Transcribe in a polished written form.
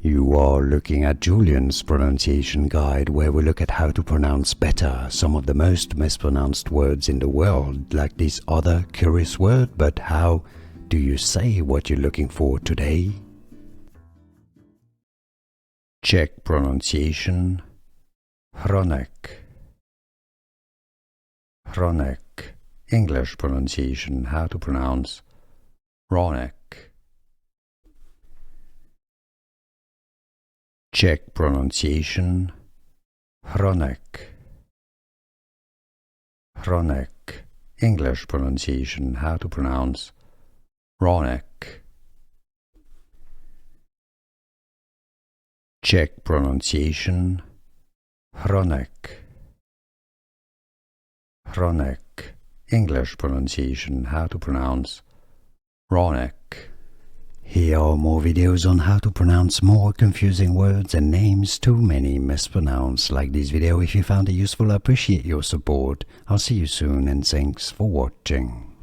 You are looking at Julian's pronunciation guide, where we look at how to pronounce better some of the most mispronounced words in the world, like this other curious word. But how do you say what you're looking for today? Czech pronunciation: Hronek. Hronek. English pronunciation: how to pronounce Hronek. Czech pronunciation: Hronek. Hronek. English pronunciation: how to pronounce Hronek. Czech pronunciation: Hronek. Hronek. English pronunciation: how to pronounce Hronek. Here are more videos on how to pronounce more confusing words and names too many mispronounced. Like this video if you found it useful. I appreciate your support. I'll see you soon and thanks for watching.